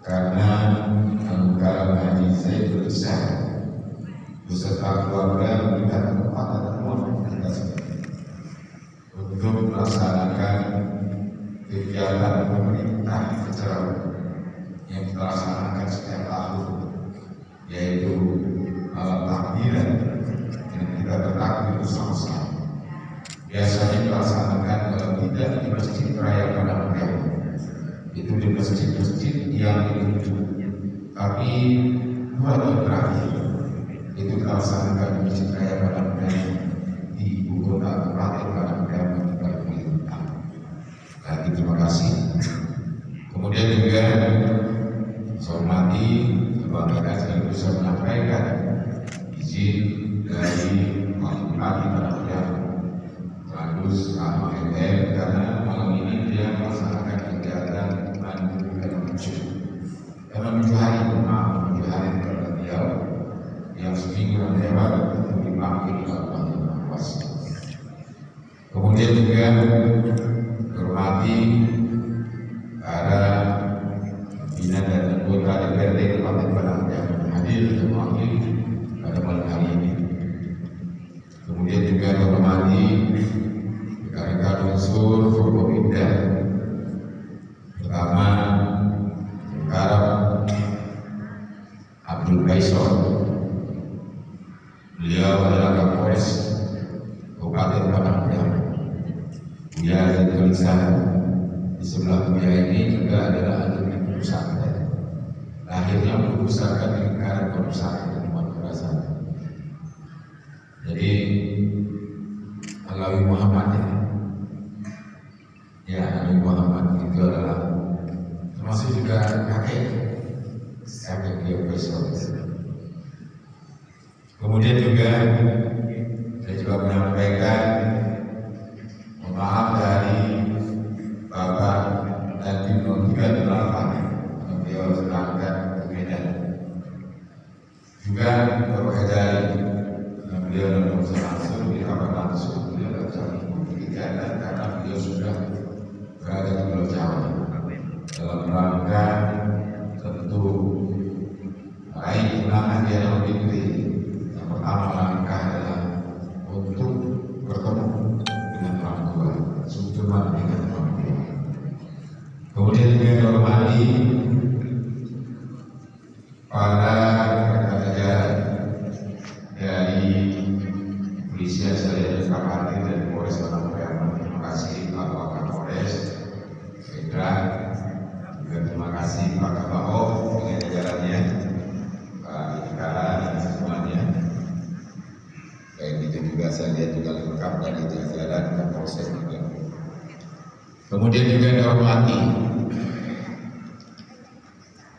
karena anggaran haji saya berbesar beserta keluarga melihat tempat dan rumah untuk melaksanakan kegiatan pemerintah secara yang kita laksanakan setiap tahun, yaitu malam takbiran yang kita bertakbir bersama-sama. Biasanya dilaksanakan kalau tidak di Masjid Raya Padang Priok, itu di masjid-masjid yang ditunjuk. Tapi 2 tahun terakhir itu dilaksanakan di Masjid Raya Padang Priok di ibu kota Kabupaten Padang Priok di Kalimantan. Lagi terima kasih. Kemudian juga saya hormati Bapak sekaligus saya menyampaikan izin dari Pak Bupati Padang Priok sekaligus Pak MR, karena malam ini dia melaksanakan kegiatan menuju hari kepada beliau yang seminggu dan lewat untuk dipanggil di Kabupaten Bangkas. Kemudian juga hormati para pimpinan dan anggota DPRD Kabupaten Padang yang hadir dan mewakili pada malam hari ini. Kemudian juga hormati rekan-rekan unsur Forkopimda, pertama Karab Abdul Kaisor. Beliau adalah Kapolres Kabupaten Padang Priok. Buya Tulisan di sebelah Buya ini juga adalah alumni pesantren. Lahirnya membesarkan di lingkaran pesantren di madrasah. Jadi Alawi Muhammad Alawi Muhammad itu adalah termasuk juga kakek beliau besok. Kemudian juga saya juga menyampaikan maaf dari Bapak dan Tim 38 yang beliau sedangkan ke Medan. Juga Bapak Hajari yang beliau langsung di kamar langsung beliau langsung kegiatan karena beliau sudah berada di Pulau Jawa dalam rangka tentu meraih kemenangan di Idul Fitri. Yang pertama langkah adalah untuk bertemu dengan orang tua, sungkeman dengan orang tua. Kemudian juga dihormati para rekan jajaran dari Polisian Sekalian Kapolri dan Polres Padang Priok. Terima kasih Pak Kapolres, Fedra. Juga terima kasih Pak Kabao dengan jajarannya, Pak Ikara dan semuanya. Baik itu juga saya lihat juga lengkap dari jajaran Kapolsek juga. Kemudian juga dihormati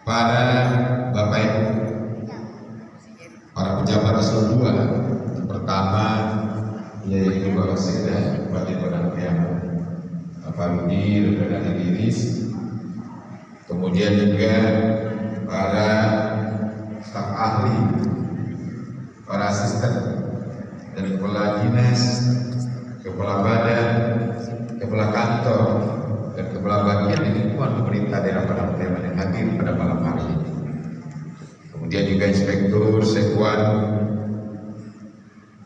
para Bapak Ibu, para pejabat eselon 2. Pertama yaitu Bapak Sekda Bupati Padang Priok, Bapak Rudi dan Iris. Kemudian juga para staf ahli, para asisten dan kepala dinas, kepala badan, kepala kantor, dan kepala bagian di lingkungan pemerintah daerah Padang Priok yang hadir pada malam hari ini. Kemudian juga inspektur Sekuan,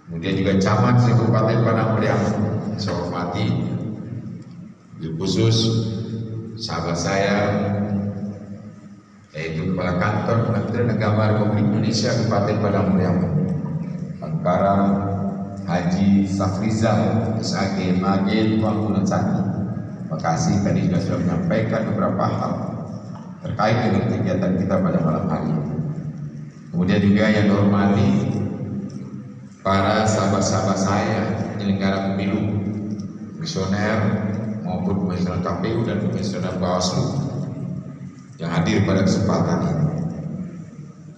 kemudian juga camat Kabupaten Padang Priok. Saya hormati, khusus sahabat saya yaitu Kepala Kantor Kementerian Agama Republik Indonesia Kabupaten Padang Priok, Karam Haji Safrizal SAG Majen Tuan Sandi. Terima kasih, tadi sudah menyampaikan beberapa hal terkait dengan kegiatan kita pada malam hari ini. Kemudian juga yang dihormati para sahabat-sahabat saya penyelenggara pemilu, komisioner maupun komisioner KPU dan komisioner Bawaslu yang hadir pada kesempatan ini.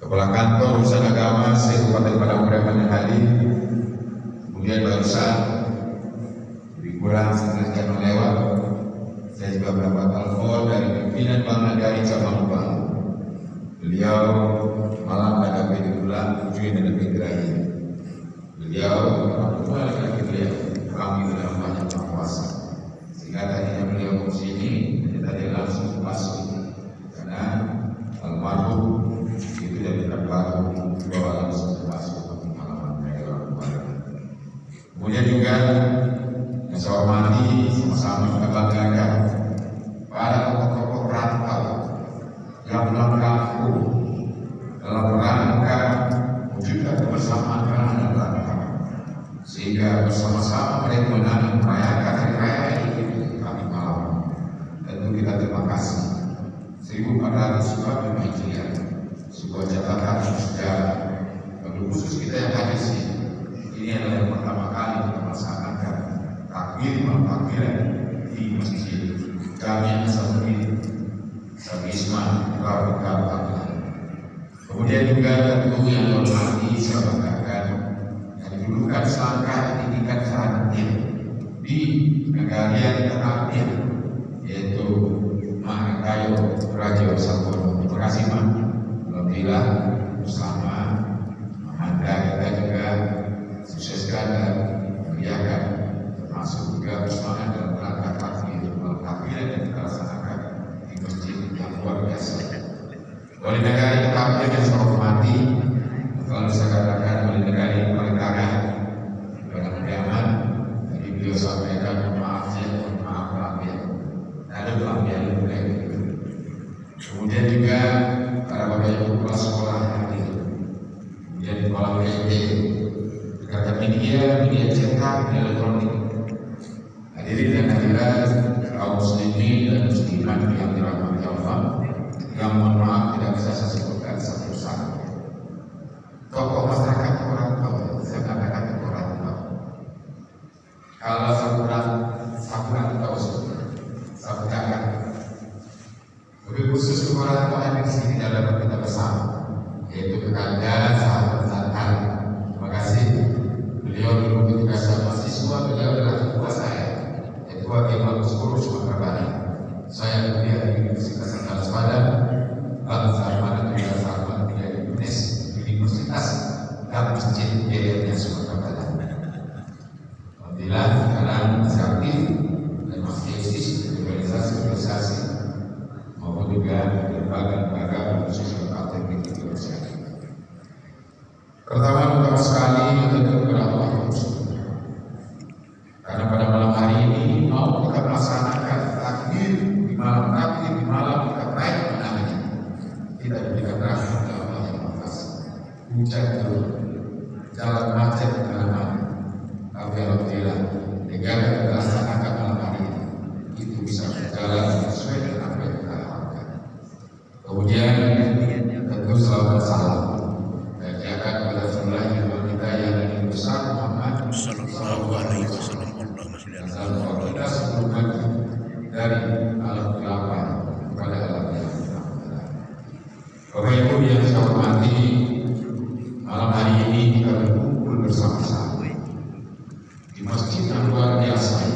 Kepala Kantor Urusan Agama Kabupaten Padang Priok yang hadir. Kemudian barusan lebih kurang setengah lewat, saya juga mendapat telepon dari pimpinan Bank Nagari Cabang Bank. Beliau malam ada kebetulan tujuan dan kegiatan. Beliau berdoa lagi beliau kami dalam banyak puasa. Sehingga tadinya beliau ke sini, tadi langsung masuk karena dalam rangka wujudkan kebersamaan dan rangka, sehingga bersama-sama mereka merayakan hari raya Idul kami malam. Tentu kita terima kasih. 1445 Hijriah, sebuah catatan sejarah bagi khusus kita yang hadis ini adalah yang pertama kali kita melaksanakan takbir malam takbiran di masjid Jami' As-Sabirin Isman Rabbul. Kemudian juga tentu yang dihormati saya banggakan yang didulukan selangkah pendidikan selanjutnya di negara yang terakhir, yaitu Mahakayo Raja Sabono. Terima kasih Mak. Alhamdulillah bersama Anda kita juga sukseskan dan meriahkan, termasuk juga bersama dalam rangka takbir yang kita laksanakan di masjid yang luar biasa. Oleh negara yang takbir yang saya hormati, kalau saya katakan oleh negara yang paling kaya pada kediaman, jadi beliau sampaikan maaf ya, ada pelanggan lebih. Kemudian juga para bapak ibu kepala sekolah hadir, kemudian kepala BPD, rekan media cetak, media elektronik, hadirin dan hadirat kaum muslimin dan muslimat yang dirahmati Allah, yang mohon maaf tidak bisa saya sebutkan satu-satu. Tokoh masyarakat orang tua, saya katakan orang tua. Kalau sakuran tahu sakuran. Lebih khusus orang tua yang di sini dalam kita bersama, yaitu kepada sahabat-sahabat. Terima kasih. Beliau dulu ketika saya mahasiswa, beliau adalah ketua saya, ketua Imam Sekolah Sumatera Barat. Saya kuliah di Universitas Andalas Padang, bangsa mana juga sama kuliah di Universitas dan Masjid Jayanya Sumatera Barat. Alhamdulillah sekarang masih aktif dan masih eksis di organisasi maupun juga lembaga khusus partai politik Indonesia. Pertama sekali tentu kepada Allah, karena pada malam hari ini mau kita melaksanakan takbir di malam kita naik menangnya. Kita diberikan rahmat dari Allah yang Maha Kuasa. Hujan turun, jalan macet di mana-mana. Tapi alhamdulillah negara yang melaksanakan malam hari ini itu bisa berjalan sesuai dengan apa yang kita harapkan. Kemudian tentu selamat salam dan jaga kepada seluruh kita yang ingin besar Muhammad Sallallahu Alaihi Wasallam. Kita sebelumnya dari alam gelapnya kepada alam yang gelap. Bapak Ibu yang saya hormati, malam hari ini kita berkumpul bersama-sama di masjid yang luar biasa,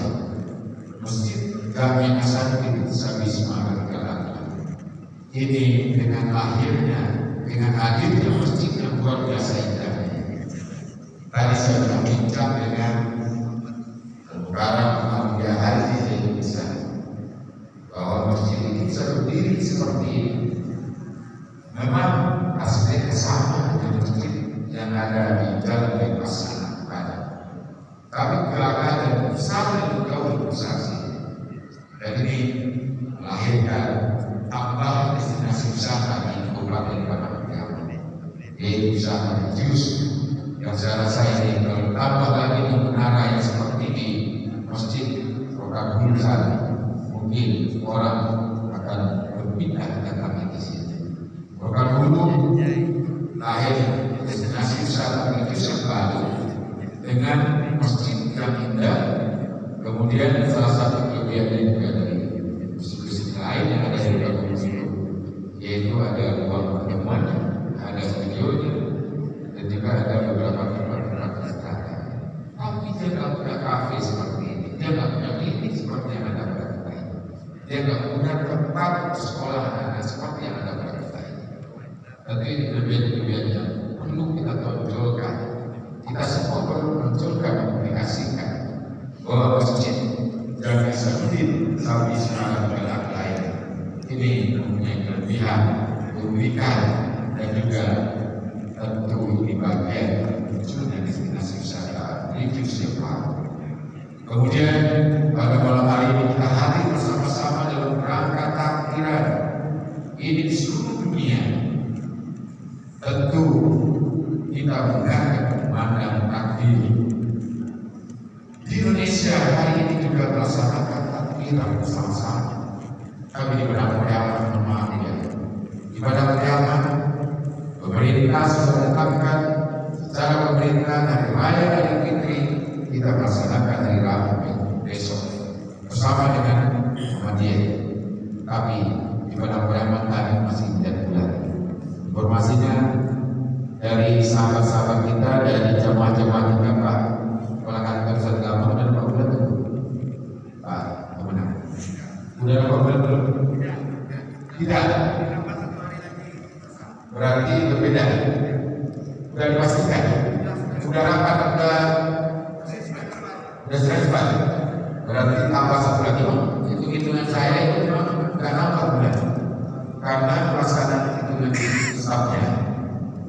Masjid Jami' As-Sabirin Isman. Ini dengan hadirnya masjid yang luar biasa indah. Tadi saya berbincang dengan para pemuda haji di Indonesia bahwa masjid ini bisa berdiri seperti ini. Memang aspek sama dengan masjid yang ada di Jalan Bebas Padang, tapi gerakan yang besar dan jauh lebih besar sih. Dan ini melahirkan tambah destinasi wisata di Kabupaten Padang, yaitu wisata religius yang saya rasa ini kalau tambah lagi di menara yang seperti ini, masjid program Hulsan, mungkin orang akan berpindah datang di sini. Program Hulu lahir destinasi wisata religius yang baru dengan masjid yang indah. Kemudian salah satu kelebihannya juga dari masjid lain yang ada di Kabupaten Sulu, yaitu ada ruang pertemuan, ada studionya, dan juga ada beberapa tempat wisata. Tapi dia nggak punya kafe seperti ini, dia nggak punya klinik seperti yang ada pada kita ini, dia nggak punya tempat sekolah anak seperti yang ada pada kita ini. Tapi ini kelebihan-kelebihan yang perlu kita tonjolkan. Kita semua perlu menonjolkan, mengaplikasikan bahwa masjid Jami' As-Sabirin Isman lain ini mempunyai kelebihan, keunikan, dan juga tentu di bagian munculnya destinasi wisata religius yang baru. Kemudian pada malam hari ini kita hadir bersama-sama dalam rangka takbiran ini di seluruh dunia mendengar memandang takbir. Di Indonesia hari ini juga melaksanakan takbiran bersama-sama. Kami di Padang Pariaman, maaf ya, di Padang Pariaman pemerintah sudah menetapkan secara pemerintah hari raya Idul Fitri kita melaksanakan hari Rabu besok bersama dengan Muhammadiyah. Tapi di Padang Pariaman tadi masih tidak bulan. Informasinya dari sahabat-sahabat kita, dari jamaah-jamaah kita, Pak Kepala Kantor Pusat Agama, dan Pak Bulan itu Pak Pemenang. Udah Pak Bulan belum? Tidak. Berarti berbeda. Sudah dipastikan. Sudah rapat, sudah selesai. Berarti tambah satu lagi. Itu hitungan saya itu memang nggak nampak bulan. Karena pelaksanaan hitungan stafnya,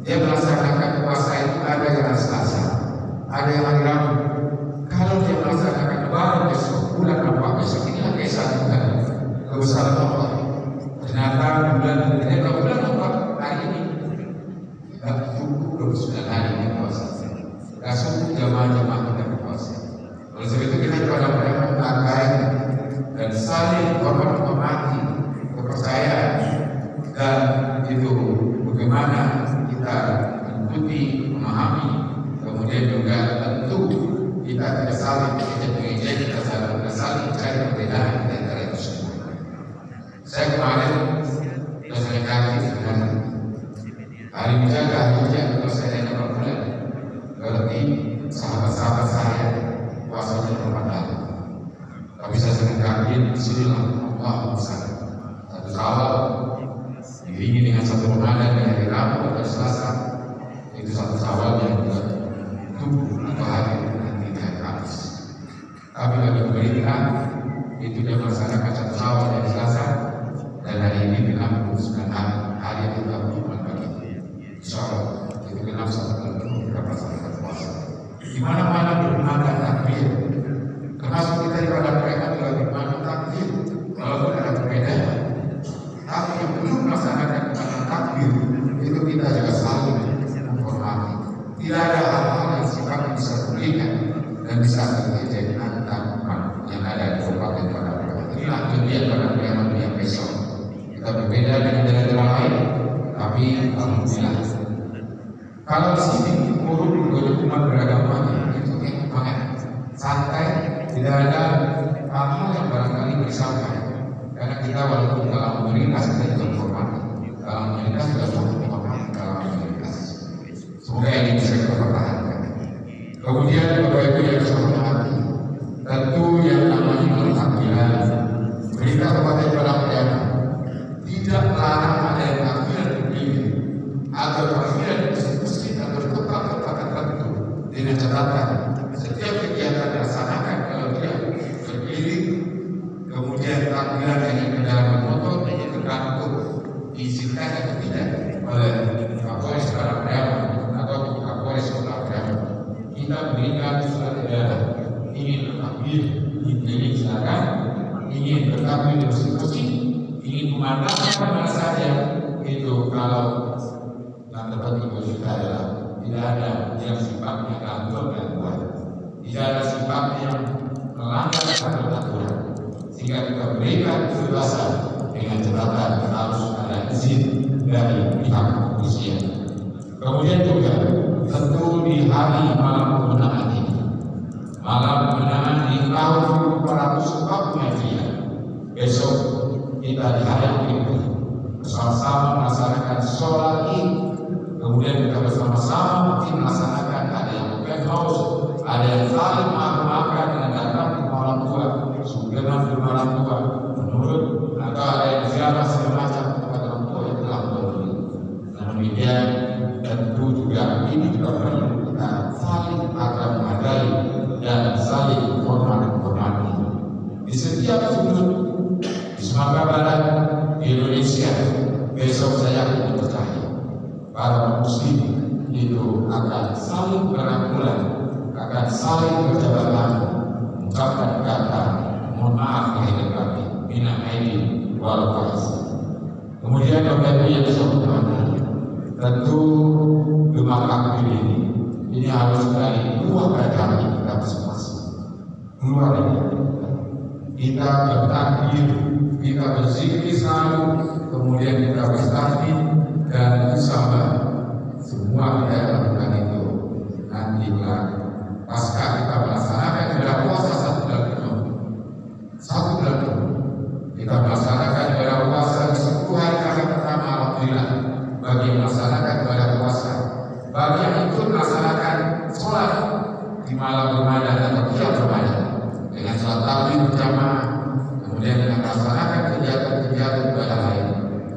dia melaksanakan puasa itu ada yang hari Selasa, ada yang hari Rabu. Kalau dia melaksanakan baru besok, bulan apa besok ini lagi satu kan? Kebesaran Allah. Ternyata bulan apa hari ini? Tidak cukup 29 hari ini puasa. Tidak cukup jamaah-jamaah kita puasa. Oleh sebab itu kita pada menghargai dan saling hormat menghormati kepercayaan dan itu bagaimana kita mengikuti, memahami, kemudian juga tentu kita tidak saling mengejek, kita saling mencari perbedaan di antara itu semua. Saya kemarin sudah saya kaji sebenarnya hari menjaga kalau saya dapat bulan, berarti sahabat-sahabat saya puasanya Ramadan. Tapi saya sering kaji disinilah Allah besar. Satu Syawal diiringi dengan satu Ramadan di hari Rabu atau Selasa, itu satu Syawal yang tubuh atau hari nanti dia habis. Tapi bagi pemerintah itu dia melaksanakan satu Syawal dari Selasa dan hari ini genap 29 hari yang kita bulan bagi. Insyaallah itu genap satu bulan kita melaksanakan puasa. Di mana-mana berkumandang takbir. Termasuk kita di Padang Pariaman juga berkumandang takbir. Walaupun ada perbedaan, tapi yang belum melaksanakan takbir itu kita juga saling menghormati. Tidak ada hal-hal yang sifatnya bisa diberikan dan bisa terjadi antaman yang ada di Kabupaten Padang Pariaman. Inilah kejadian Padang Pariaman yang besok. Kita berbeda dengan daerah lain, tapi alhamdulillah. Kalau di sini urut umat beragamanya itu enak banget, santai, tidak ada hal-hal yang barangkali bersama. Karena kita walaupun dalam komunitas kita juga menghormati, dalam komunitas juga menghormati dalam komunitas. Semoga ini bisa kita pertahankan. Kemudian Bapak Ibu yang saya hormati, tentu yang namanya takbiran, berita Kabupaten Padang Pariaman tidak melarang ada yang takbiran begini atau takbiran di masjid atau di kota-kota tertentu dengan catatan setiap kegiatan dilaksanakan kalau dia berdiri. Kemudian takbiran dengan kendaraan motor tergantung diizinkan atau tidak oleh Kapolres Padang Pariaman atau Kapolres Kota Pariaman. Kita berikan surat edaran, ingin bertakbir ingin silakan, ingin bertakbir di masjid-masjid, ingin memandangkan mana saja itu. Kalau yang dapat ibu kita adalah tidak ada yang sifatnya gangguan, tidak ada sifatnya yang melanggar aturan. Sehingga kita berikan kebebasan dengan catatan harus ada izin dari pihak kepolisian. Kemudian juga tentu di hari malam kemenangan ini, malam kemenangan di tahun 1440 besok kita di hari ini bersama-sama melaksanakan sholat Id. Kemudian kita bersama-sama mungkin melaksanakan ada yang open house, ada yang saling makan dan datang ke orang tua. Sungguhan di orang tua menurut atau ada yang ziarah segala macam kepada orang tua yang telah berdiri. Namun demikian tentu juga ini juga perlu kita saling akan menghargai dan saling menghormati. Di setiap sudut di Sumatera Barat di Indonesia besok saya akan percaya para muslim itu akan saling berangkulan, akan saling berjabat tangan, mengucapkan kata mohon maaf lahir kami, minal aidin wal faizin. Kemudian Bapak Ibu yang saya hormati, Tentu Jumat Takbir ini harus dari dua keadaan kita masing-masing. Keluar ini kita bertakbir, kita berzikir selalu, kemudian kita bertasbih, dan insyaallah semua kita lakukan itu nanti pasca kita melaksanakan ibadah puasa 1 bulan penuh. 1 bulan penuh kita melaksanakan ibadah puasa di 10 hari kami pertama. Alhamdulillah bagi yang melaksanakan ibadah puasa, bagi yang ikut melaksanakan sholat di malam Ramadan atau qiyam Ramadan dengan sholat tarawih berjamaah, kemudian dengan melaksanakan kegiatan-kegiatan ibadah lain,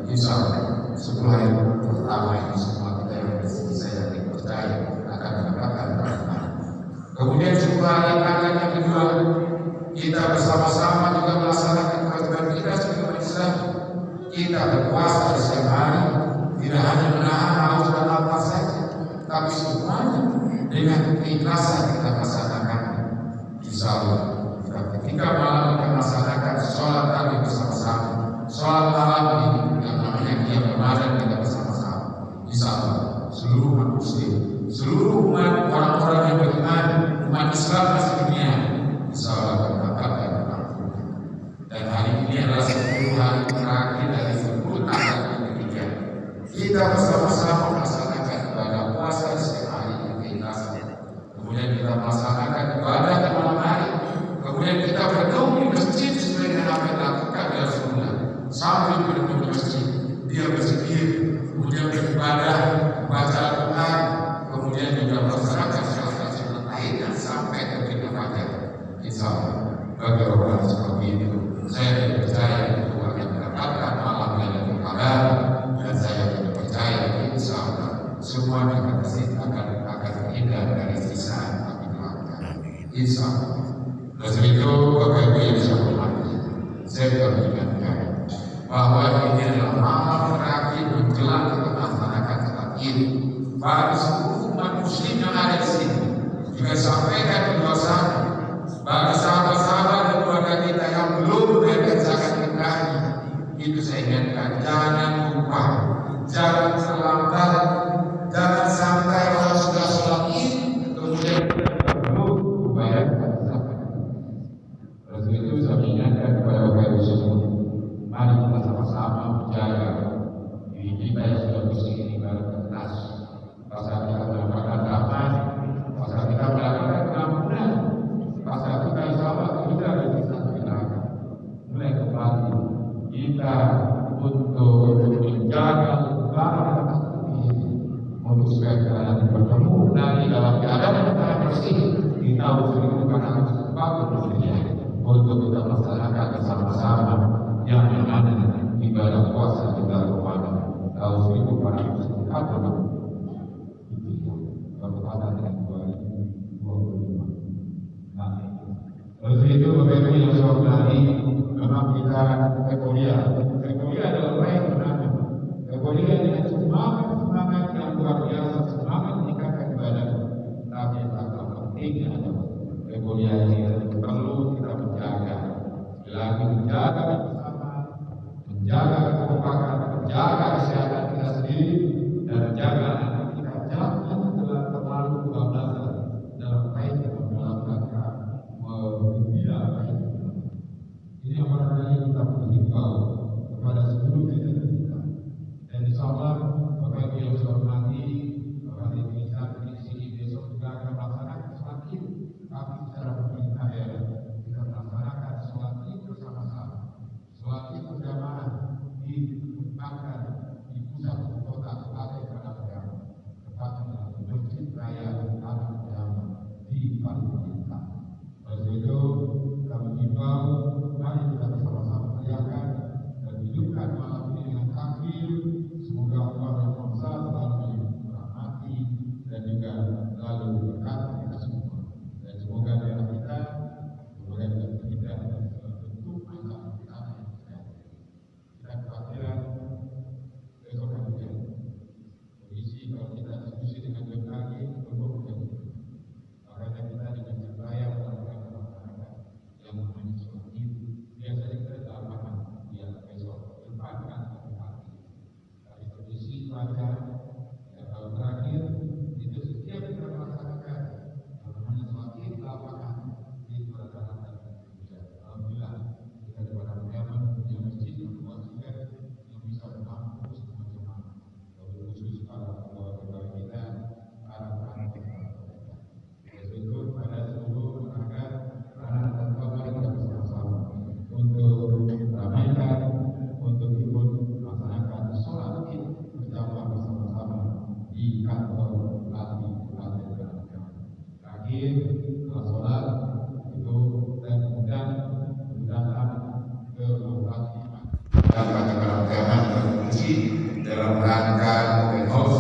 insyaallah 10 hari pertama ini semua kita yang saya percaya akan mendapatkan rahmat. Kemudian 10 hari yang kedua kita bersama-sama juga melaksanakan kewajiban kita sebagai Islam. Kita berpuasa di siang hari, tidak hanya menahan haus dan lapar saja, tapi semuanya dengan keikhlasan kita melaksanakan. Insyaallah ketika malam kita melaksanakan sholat tarawih bersama-sama, sholat malam ini yang namanya qiyam Ramadan kita bersama-sama. Insyaallah seluruh umat muslim, seluruh umat orang-orang yang beriman, umat Islam di dunia, insyaallah mendapatkan ampunan. Dan hari ini adalah 10 hari terakhir dari 10 tanggal ketiga. Kita bersama-sama melaksanakan ibadah puasa di siang hari yang keikhlasan. Kemudian kita melaksanakan ibadah di malam hari. Kemudian kita berdoa di masjid sesuai dengan apa yang dilakukan di Rasulullah. Sambil berdoa di masjid, dia berzikir, kemudian beribadah, baca Al-Quran, kemudian juga melaksanakan sholat lainnya sampai ke pintu fajar. Insyaallah bagi orang seperti itu, saya percaya itu akan mendapatkan malam Lailatul Qadar, dan saya percaya insyaallah semua kita pasti akan terhindar dari siksaan api neraka. Insyaallah. Oleh itu, Bapak Ibu yang saya hormati, saya mengingatkan bahwa ini adalah malam terakhir menjelang kita melaksanakan sholat Id. Bagi seluruh umat muslim yang ada di sini, juga sampaikan di luar sana, bagi sahabat-sahabat dan keluarga kita yang belum mengerjakan ibadah, itu saya ingatkan, jangan lupa, jangan terlambat, jangan sampai kalau sudah sholat Id kemudian belum membayarkan zakat. Oleh itu saya ingatkan kepada Bapak Ibu semua, mari kita sama-sama menjaga diri kita yang sudah bersih ini berkeras. Pasal kita mendapatkan rahmat, pasal kita mendapatkan keampunan, pasal kita insyaallah tidak ada siksa neraka. Mulai kembali kita untuk menjaga kebenaran ini, untuk supaya kita nanti bertemu nanti dalam keadaan yang kita bersih di tahun 1440 untuk kita melaksanakan bersama-sama yang mana ibadah puasa kita Ramadan tahun 1440. Bertepatan dengan 2025. Oleh itu, Bapak Ibu yang saya hormati, memang kita euforia adalah baik menanam. Euforia dengan semangat yang luar biasa, semangat meningkatkan ibadah. Tapi yang tak penting adalah euforia ini perlu kita menjaga. Lagi menjaga bersama, menjaga kekompakan, menjaga kesehatan kita sendiri, dan menjaga anak kita. Jangan terlalu kebablasan dalam kaitan dalam rangka membina baik. Ini yang barangkali kita menghimbau kepada seluruh kita. Dan insyaallah Bapak Ibu yang saya hormati, Bapak Ibu bisa di sini besok juga akan melaksanakan sholat Id. Tapi secara pemerintah daerah kita melaksanakan sholat Id bersama-sama. Sholat Id berjamaah di rangka open house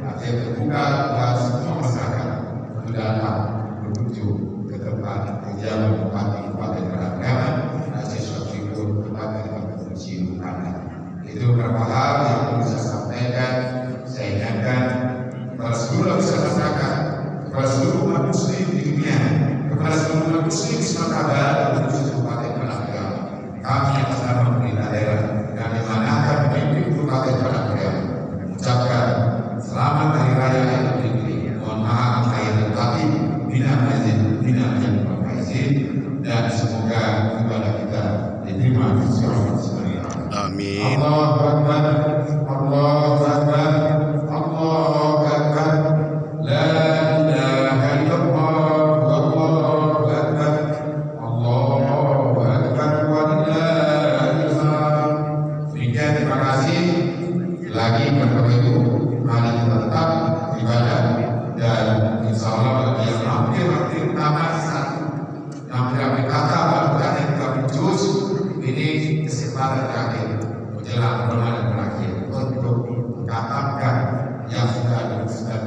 akhirnya terbuka buat semua masyarakat untuk datang berkunjung ke tempat kediaman Bupati Parahyangan Aceh Syafriqul Bupati Museum Anak. Itu beberapa hal yang perlu saya sampaikan, saya ingatkan kepada seluruh masyarakat, kepada seluruh umat muslim di dunia, kepada seluruh umat muslim di Sumatera Barat dan khusus Kabupaten Parahyangan. Kami atas nama pemerintah daerah yang dimanakan memimpin Kabupaten Parahyangan mengucapkan selamat Hari Raya Idul Fitri. Mohon maaf lahir dan batin, bina izin, dan semoga ibadah kita diterima di sisi Allah Subhanahu. Amin. Allahu Akbar, Allahu Akbar, Allahu Akbar. La ilaha illallah, Allahu Akbar, Allahu Akbar, walillahil hamd. Demikian, terima kasih. Lagi Bapak Ibu, mari kita tetap ibadah dan insya Allah bagi yang hampir tamat satu, hampir kata bahkan yang kita juz ini kesempatan terakhir menjelang Ramadan berakhir untuk mengatakan yang sudah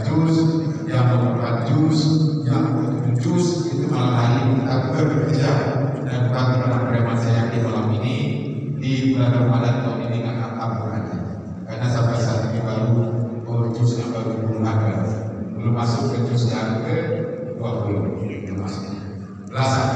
juz, yang merupakan juz, yang menutup juz itu malam hari kita bekerja dan bukan dalam preman saya di malam ini di bulan Ramadan tahun ini akan Al-Qurannya karena sampai saat ini baru juz yang baru belum masuk ke juz yang ke 20 belum masuk. Belasan